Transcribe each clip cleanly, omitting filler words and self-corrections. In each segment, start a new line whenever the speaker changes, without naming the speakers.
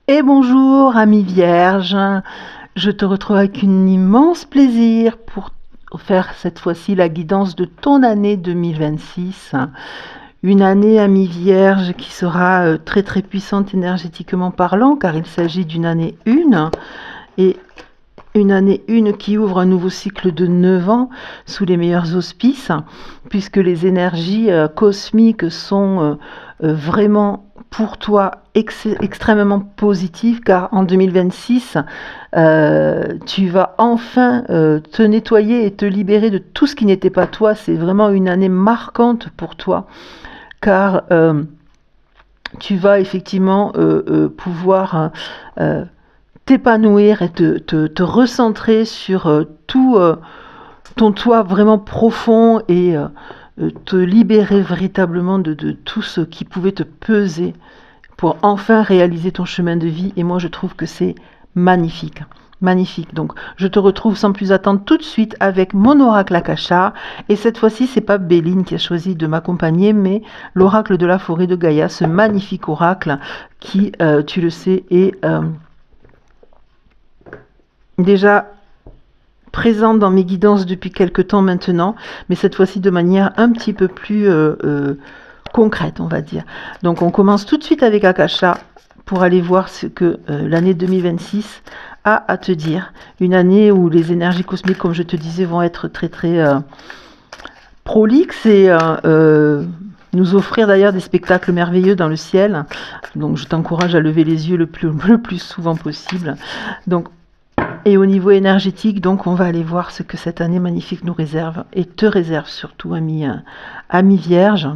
Et bonjour, ami Vierge. Je te retrouve avec un immense plaisir pour faire cette fois-ci la guidance de ton année 2026. Une année, ami Vierge, qui sera très très puissante énergétiquement parlant, car il s'agit d'une année 1. Et une année 1 qui ouvre un nouveau cycle de 9 ans sous les meilleurs auspices, puisque les énergies cosmiques sont vraiment pour toi extrêmement positives, car en 2026, tu vas enfin te nettoyer et te libérer de tout ce qui n'était pas toi. C'est vraiment une année marquante pour toi, car tu vas effectivement pouvoir t'épanouir et te recentrer sur tout ton toi vraiment profond et te libérer véritablement de tout ce qui pouvait te peser pour enfin réaliser ton chemin de vie. Et moi, je trouve que c'est magnifique. Magnifique. Donc, je te retrouve sans plus attendre tout de suite avec mon oracle Akasha. Et cette fois-ci, c'est pas Béline qui a choisi de m'accompagner, mais l'oracle de la forêt de Gaïa, ce magnifique oracle qui, tu le sais, est déjà présente dans mes guidances depuis quelques temps maintenant, mais cette fois-ci de manière un petit peu plus concrète, on va dire. Donc on commence tout de suite avec Akasha pour aller voir ce que l'année 2026 a à te dire. Une année où les énergies cosmiques, comme je te disais, vont être très très prolixes et nous offrir d'ailleurs des spectacles merveilleux dans le ciel. Donc je t'encourage à lever les yeux le plus souvent possible. Donc et au niveau énergétique, donc on va aller voir ce que cette année magnifique nous réserve et te réserve surtout, ami Vierge.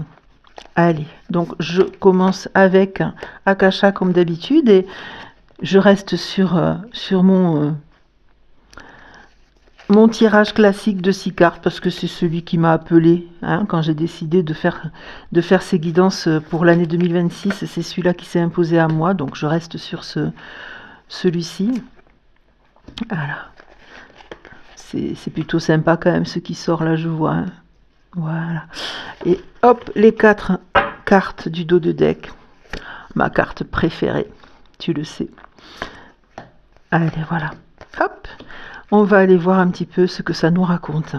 Allez, donc je commence avec Akasha comme d'habitude et je reste sur mon tirage classique de 6 cartes parce que c'est celui qui m'a appelé quand j'ai décidé de faire ces guidances pour l'année 2026. C'est celui-là qui s'est imposé à moi, donc je reste sur celui-ci. Voilà. C'est plutôt sympa quand même ce qui sort là, je vois. Voilà. Et hop, les 4 cartes du dos de deck. Ma carte préférée, tu le sais. Allez, voilà. Hop, on va aller voir un petit peu ce que ça nous raconte.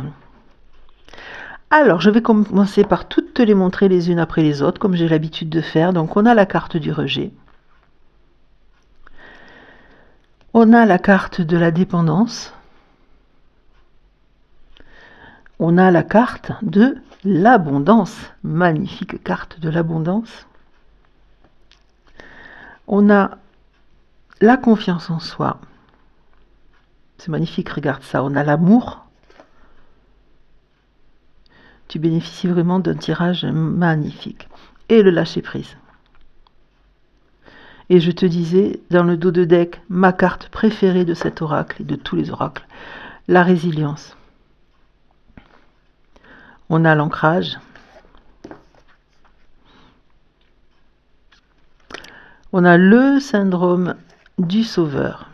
Alors, je vais commencer par toutes te les montrer les unes après les autres, comme j'ai l'habitude de faire. Donc, on a la carte du rejet. On a la carte de la dépendance. On a la carte de l'abondance. Magnifique carte de l'abondance. On a la confiance en soi. C'est magnifique, regarde ça. On a l'amour. Tu bénéficies vraiment d'un tirage magnifique. Et le lâcher-prise. Et je te disais, dans le dos de deck, ma carte préférée de cet oracle et de tous les oracles, la résilience. On a l'ancrage. On a le syndrome du sauveur.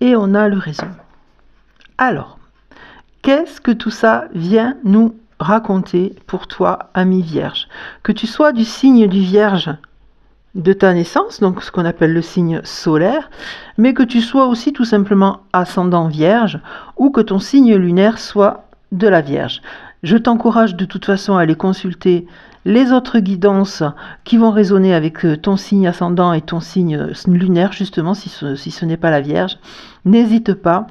Et on a le réseau. Alors, qu'est-ce que tout ça vient nous raconter pour toi, ami Vierge? Que tu sois du signe du Vierge de ta naissance, donc ce qu'on appelle le signe solaire, mais que tu sois aussi tout simplement ascendant Vierge, ou que ton signe lunaire soit de la Vierge. Je t'encourage de toute façon à aller consulter les autres guidances qui vont résonner avec ton signe ascendant et ton signe lunaire, justement, si ce n'est pas la Vierge. N'hésite pas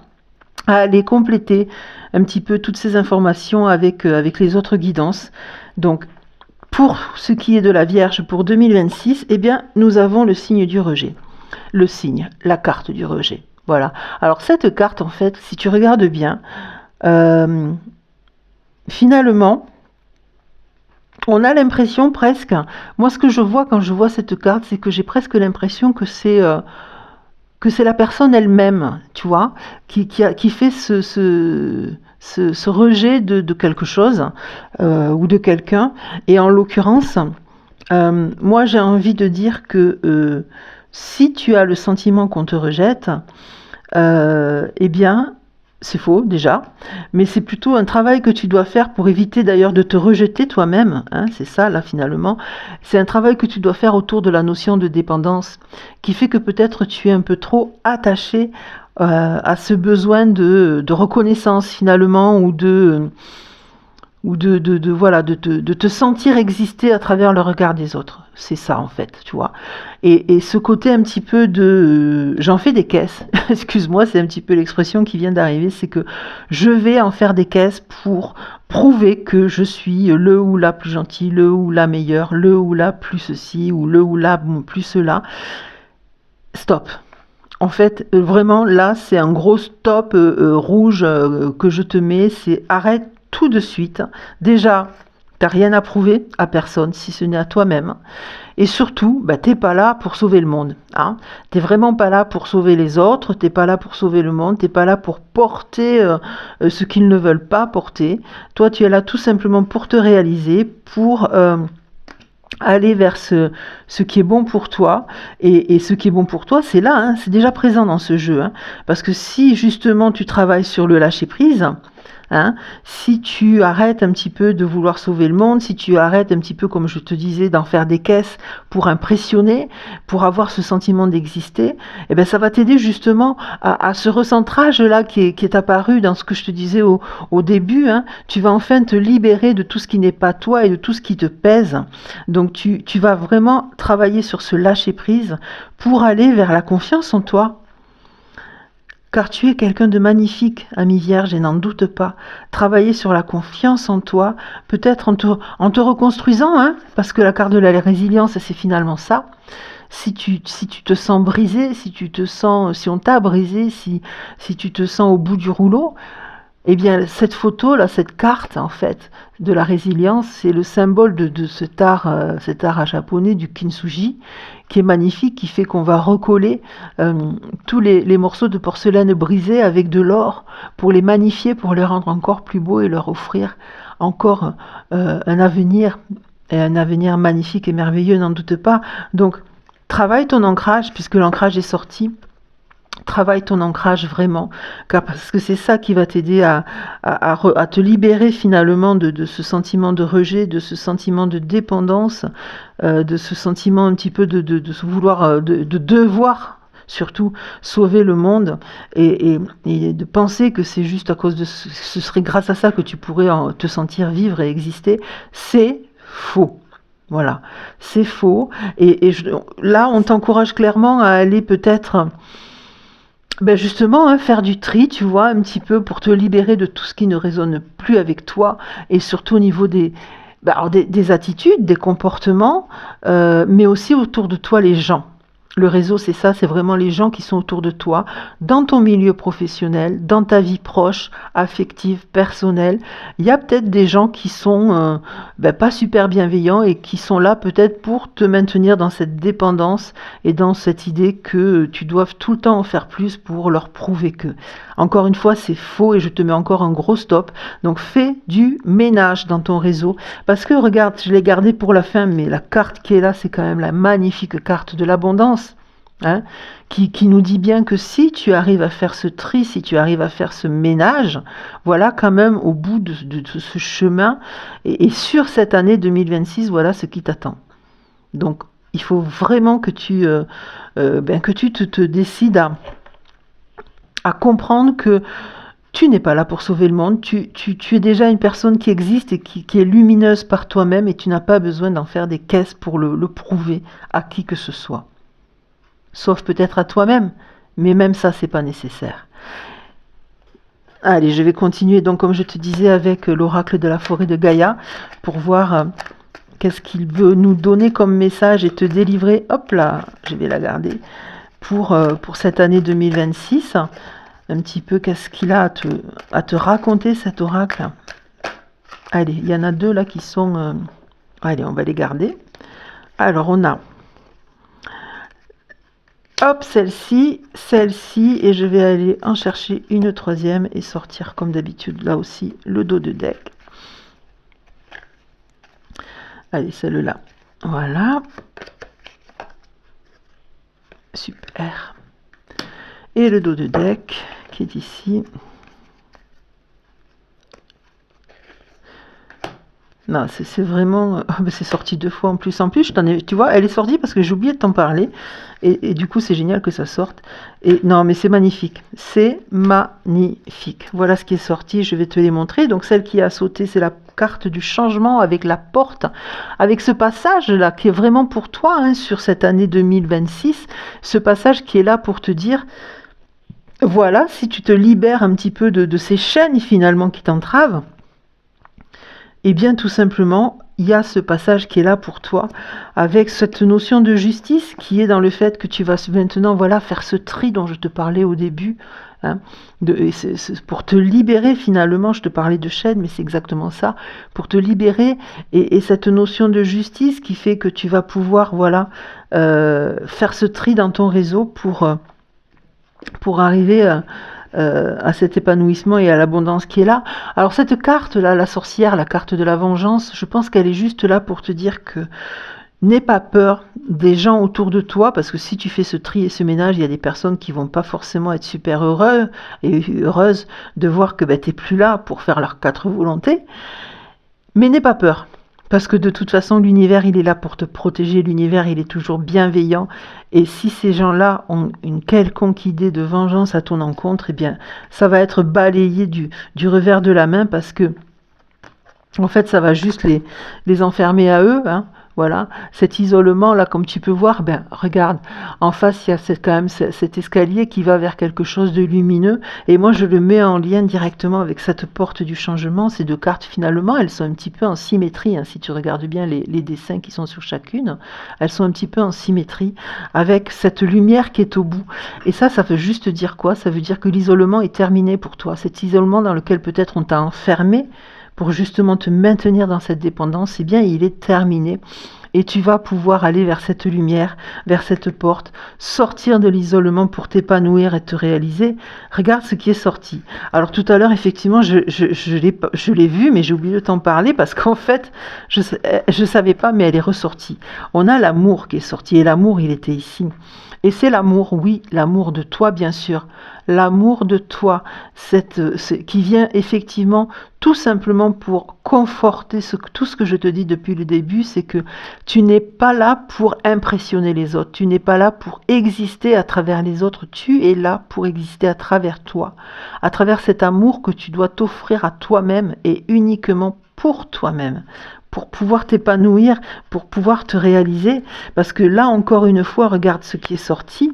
à aller compléter un petit peu toutes ces informations avec les autres guidances. Donc, pour ce qui est de la Vierge pour 2026, eh bien, nous avons le signe du rejet. Le signe, la carte du rejet. Voilà. Alors, cette carte, en fait, si tu regardes bien, finalement, on a l'impression presque... Moi, ce que je vois quand je vois cette carte, c'est que j'ai presque l'impression que c'est la personne elle-même, tu vois, qui fait ce rejet de quelque chose ou de quelqu'un. Et en l'occurrence, moi j'ai envie de dire que si tu as le sentiment qu'on te rejette, eh bien, C'est faux déjà, mais c'est plutôt un travail que tu dois faire pour éviter d'ailleurs de te rejeter toi-même, hein, c'est ça là finalement. C'est un travail que tu dois faire autour de la notion de dépendance, qui fait que peut-être tu es un peu trop attaché à ce besoin de reconnaissance finalement, voilà, de te sentir exister à travers le regard des autres. C'est ça en fait, tu vois. Et ce côté un petit peu de j'en fais des caisses, excuse-moi, c'est un petit peu l'expression qui vient d'arriver, c'est que je vais en faire des caisses pour prouver que je suis le ou la plus gentil, le ou la meilleure, le ou la plus ceci, ou le ou la plus cela. Stop. En fait, vraiment, là, c'est un gros stop rouge que je te mets. C'est arrête tout de suite. Déjà, t'as rien à prouver à personne, si ce n'est à toi-même. Et surtout, bah, t'es pas là pour sauver le monde. Hein. T'es vraiment pas là pour sauver les autres. T'es pas là pour sauver le monde. T'es pas là pour porter ce qu'ils ne veulent pas porter. Toi, tu es là tout simplement pour te réaliser, pour aller vers ce qui est bon pour toi. Et ce qui est bon pour toi, c'est là, hein, c'est déjà présent dans ce jeu. Hein. Parce que si justement tu travailles sur le lâcher-prise, hein, si tu arrêtes un petit peu de vouloir sauver le monde, si tu arrêtes un petit peu, comme je te disais, d'en faire des caisses pour impressionner, pour avoir ce sentiment d'exister, eh ben ça va t'aider justement à ce recentrage-là qui est apparu dans ce que je te disais au début. Hein. Tu vas enfin te libérer de tout ce qui n'est pas toi et de tout ce qui te pèse. Donc tu vas vraiment travailler sur ce lâcher-prise pour aller vers la confiance en toi. Car tu es quelqu'un de magnifique, ami Vierge, et n'en doute pas. Travailler sur la confiance en toi, peut-être en te reconstruisant, hein, parce que la carte de la résilience, c'est finalement ça. Si tu te sens brisé, si on t'a brisé, si tu te sens au bout du rouleau, eh bien, cette photo-là, cette carte, en fait, de la résilience, c'est le symbole de cet art japonais du kintsugi, qui est magnifique, qui fait qu'on va recoller tous les morceaux de porcelaine brisés avec de l'or pour les magnifier, pour les rendre encore plus beaux et leur offrir encore un avenir, et un avenir magnifique et merveilleux, n'en doute pas. Donc, travaille ton ancrage, puisque l'ancrage est sorti. Travaille ton ancrage vraiment, car parce que c'est ça qui va t'aider à te libérer finalement de ce sentiment de rejet, de ce sentiment de dépendance, de ce sentiment un petit peu de se vouloir, de devoir surtout sauver le monde et de penser que c'est juste à cause de ce serait grâce à ça que tu pourrais te sentir vivre et exister, c'est faux. Voilà, c'est faux. Là, on t'encourage clairement à aller peut-être ben justement, hein, faire du tri, tu vois, un petit peu pour te libérer de tout ce qui ne résonne plus avec toi et surtout au niveau des attitudes, des comportements, mais aussi autour de toi les gens. Le réseau, c'est ça, c'est vraiment les gens qui sont autour de toi, dans ton milieu professionnel, dans ta vie proche, affective, personnelle. Il y a peut-être des gens qui sont pas super bienveillants et qui sont là peut-être pour te maintenir dans cette dépendance et dans cette idée que tu dois tout le temps en faire plus pour leur prouver que. Encore une fois, c'est faux et je te mets encore un gros stop. Donc fais du ménage dans ton réseau. Parce que regarde, je l'ai gardé pour la fin, mais la carte qui est là, c'est quand même la magnifique carte de l'abondance. Hein, qui nous dit bien que si tu arrives à faire ce tri, si tu arrives à faire ce ménage, voilà quand même au bout de ce chemin et sur cette année 2026, voilà ce qui t'attend. Donc il faut vraiment que tu te décides à comprendre que tu n'es pas là pour sauver le monde, tu es déjà une personne qui existe et qui est lumineuse par toi-même et tu n'as pas besoin d'en faire des caisses pour le prouver à qui que ce soit. Sauf peut-être à toi-même, mais même ça, c'est pas nécessaire. Allez, je vais continuer, donc comme je te disais, avec l'oracle de la forêt de Gaïa, pour voir qu'est-ce qu'il veut nous donner comme message et te délivrer, hop là, je vais la garder, pour cette année 2026, un petit peu qu'est-ce qu'il a à te raconter, cet oracle. Allez, il y en a deux là qui sont... allez, on va les garder. Alors, on a... Hop, celle-ci, et je vais aller en chercher une troisième et sortir comme d'habitude là aussi le dos de deck. Allez, celle-là, voilà. Super. Et le dos de deck qui est ici. Non, c'est vraiment... c'est sorti 2 fois en plus. En plus, tu vois, elle est sortie parce que j'ai oublié de t'en parler. Et du coup, c'est génial que ça sorte. Et non, mais c'est magnifique. C'est magnifique. Voilà ce qui est sorti. Je vais te les montrer. Donc, celle qui a sauté, c'est la carte du changement avec la porte. Avec ce passage-là qui est vraiment pour toi, hein, sur cette année 2026. Ce passage qui est là pour te dire... Voilà, si tu te libères un petit peu de ces chaînes finalement qui t'entravent, eh bien tout simplement, il y a ce passage qui est là pour toi, avec cette notion de justice qui est dans le fait que tu vas maintenant voilà, faire ce tri dont je te parlais au début, hein, pour te libérer finalement, je te parlais de chaîne, mais c'est exactement ça, pour te libérer, et cette notion de justice qui fait que tu vas pouvoir voilà, faire ce tri dans ton réseau pour arriver à cet épanouissement et à l'abondance qui est là. Alors cette carte-là, la sorcière, la carte de la vengeance, je pense qu'elle est juste là pour te dire que n'aie pas peur des gens autour de toi, parce que si tu fais ce tri et ce ménage, il y a des personnes qui vont pas forcément être super heureuses de voir que tu n'es plus là pour faire leurs 4 volontés. Mais n'aie pas peur. Parce que de toute façon, l'univers, il est là pour te protéger. L'univers, il est toujours bienveillant. Et si ces gens-là ont une quelconque idée de vengeance à ton encontre, eh bien, ça va être balayé du revers de la main parce que, en fait, ça va juste les enfermer à eux, hein. Voilà, cet isolement-là, comme tu peux voir, ben regarde, en face, il y a quand même cet escalier qui va vers quelque chose de lumineux. Et moi, je le mets en lien directement avec cette porte du changement. Ces 2 cartes, finalement, elles sont un petit peu en symétrie. Hein, si tu regardes bien les dessins qui sont sur chacune, elles sont un petit peu en symétrie avec cette lumière qui est au bout. Et ça veut juste dire quoi? Ça veut dire que l'isolement est terminé pour toi. Cet isolement dans lequel peut-être on t'a enfermé, pour justement te maintenir dans cette dépendance, eh bien, il est terminé. Et tu vas pouvoir aller vers cette lumière, vers cette porte, sortir de l'isolement pour t'épanouir et te réaliser. Regarde ce qui est sorti. Alors tout à l'heure, effectivement, je l'ai vu, mais j'ai oublié de t'en parler parce qu'en fait, je savais pas, mais elle est ressortie. On a l'amour qui est sorti, et l'amour, il était ici. Et c'est l'amour, oui, l'amour de toi, bien sûr. L'amour de toi, qui vient effectivement tout simplement pour conforter tout ce que je te dis depuis le début, c'est que tu n'es pas là pour impressionner les autres, tu n'es pas là pour exister à travers les autres, tu es là pour exister à travers toi, à travers cet amour que tu dois t'offrir à toi-même et uniquement pour toi-même, pour pouvoir t'épanouir, pour pouvoir te réaliser, parce que là encore une fois, regarde ce qui est sorti.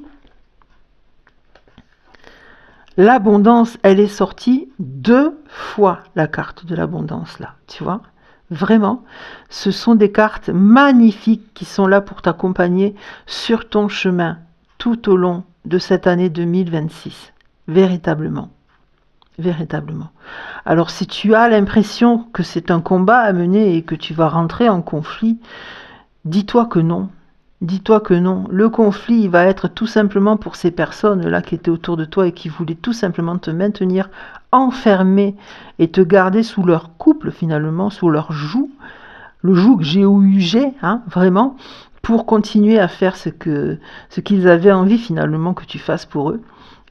L'abondance, elle est sortie 2 fois, la carte de l'abondance, là, tu vois. Vraiment, ce sont des cartes magnifiques qui sont là pour t'accompagner sur ton chemin tout au long de cette année 2026. Véritablement. Véritablement. Alors, si tu as l'impression que c'est un combat à mener et que tu vas rentrer en conflit, dis-toi que non. Dis-toi que non, le conflit il va être tout simplement pour ces personnes-là qui étaient autour de toi et qui voulaient tout simplement te maintenir enfermé et te garder sous leur couple finalement, sous leur joug, le joug G-O-U-G, hein, vraiment, pour continuer à faire ce qu'ils avaient envie finalement que tu fasses pour eux.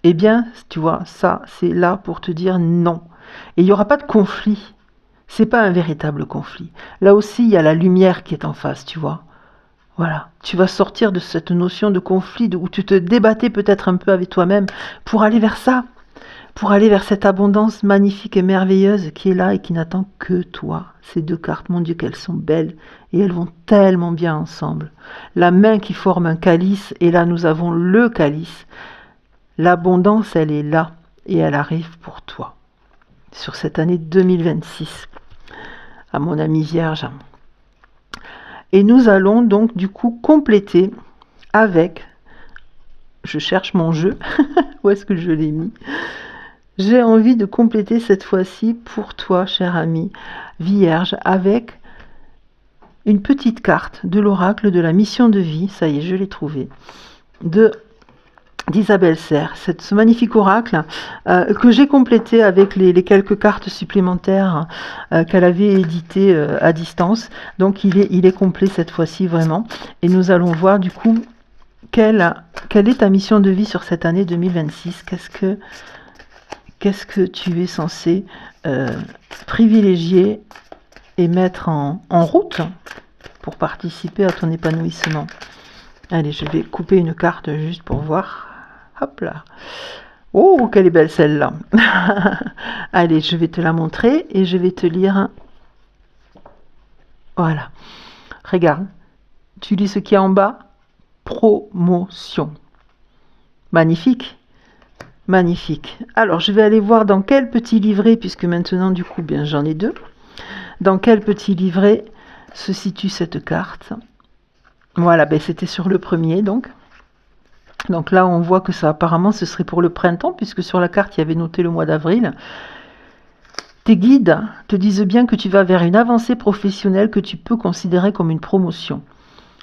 Eh bien, tu vois, ça c'est là pour te dire non. Et il n'y aura pas de conflit, c'est pas un véritable conflit. Là aussi il y a la lumière qui est en face, tu vois. Voilà, tu vas sortir de cette notion de conflit où tu te débattais peut-être un peu avec toi-même pour aller vers ça, pour aller vers cette abondance magnifique et merveilleuse qui est là et qui n'attend que toi. Ces 2 cartes, mon Dieu, qu'elles sont belles et elles vont tellement bien ensemble. La main qui forme un calice et là nous avons le calice. L'abondance, elle est là et elle arrive pour toi sur cette année 2026. À mon ami Vierge. Et nous allons donc du coup compléter avec, je cherche mon jeu, où est-ce que je l'ai mis? J'ai envie de compléter cette fois-ci pour toi, cher ami Vierge, avec une petite carte de l'oracle de la mission de vie, ça y est, je l'ai trouvé, d'Isabelle Serre, ce magnifique oracle que j'ai complété avec les quelques cartes supplémentaires qu'elle avait éditées à distance. Donc il est complet cette fois-ci vraiment. Et nous allons voir du coup quelle est ta mission de vie sur cette année 2026. Qu'est-ce que tu es censé privilégier et mettre en route pour participer à ton épanouissement. Allez, je vais couper une carte juste pour voir. Hop là. Oh, quelle est belle celle-là. Allez, je vais te la montrer et je vais te lire. Voilà. Regarde. Tu lis ce qu'il y a en bas. Promotion. Magnifique. Magnifique. Alors, je vais aller voir dans quel petit livret, puisque maintenant, du coup, bien, j'en ai deux. Dans quel petit livret se situe cette carte? Voilà, ben, c'était sur le premier, donc. Donc là, on voit que ça, apparemment, ce serait pour le printemps, puisque sur la carte, il y avait noté le mois d'avril. Tes guides te disent bien que tu vas vers une avancée professionnelle que tu peux considérer comme une promotion.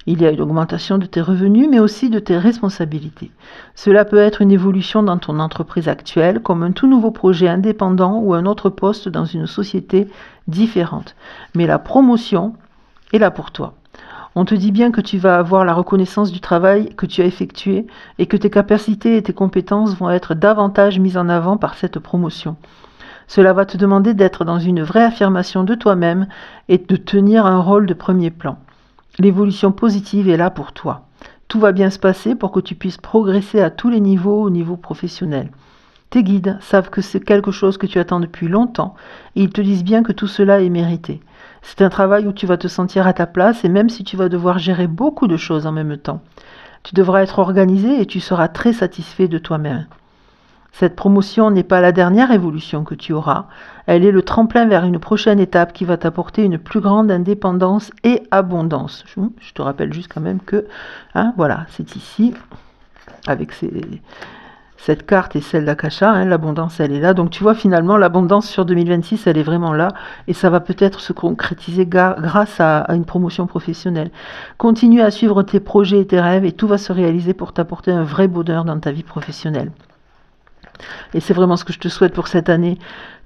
Il y a une augmentation de tes revenus, mais aussi de tes responsabilités. Cela peut être une évolution dans ton entreprise actuelle, comme un tout nouveau projet indépendant ou un autre poste dans une société différente. Mais la promotion est là pour toi. On te dit bien que tu vas avoir la reconnaissance du travail que tu as effectué et que tes capacités et tes compétences vont être davantage mises en avant par cette promotion. Cela va te demander d'être dans une vraie affirmation de toi-même et de tenir un rôle de premier plan. L'évolution positive est là pour toi. Tout va bien se passer pour que tu puisses progresser à tous les niveaux au niveau professionnel. Tes guides savent que c'est quelque chose que tu attends depuis longtemps et ils te disent bien que tout cela est mérité. C'est un travail où tu vas te sentir à ta place et même si tu vas devoir gérer beaucoup de choses en même temps, tu devras être organisé et tu seras très satisfait de toi-même. Cette promotion n'est pas la dernière évolution que tu auras, elle est le tremplin vers une prochaine étape qui va t'apporter une plus grande indépendance et abondance. Je te rappelle juste quand même que, voilà, c'est ici, avec cette carte et celle d'Akasha, l'abondance elle est là. Donc tu vois finalement l'abondance sur 2026 elle est vraiment là et ça va peut-être se concrétiser grâce à une promotion professionnelle. Continue à suivre tes projets et tes rêves et tout va se réaliser pour t'apporter un vrai bonheur dans ta vie professionnelle. Et c'est vraiment ce que je te souhaite pour cette année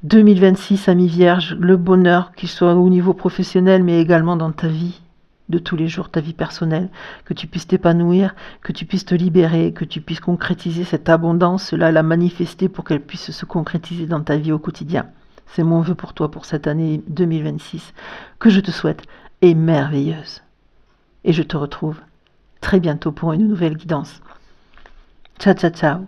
2026, ami Vierge, le bonheur, qu'il soit au niveau professionnel, mais également dans ta vie de tous les jours, ta vie personnelle, que tu puisses t'épanouir, que tu puisses te libérer, que tu puisses concrétiser cette abondance-là, la manifester pour qu'elle puisse se concrétiser dans ta vie au quotidien. C'est mon vœu pour toi pour cette année 2026, que je te souhaite est merveilleuse. Et je te retrouve très bientôt pour une nouvelle guidance. Ciao, ciao, ciao.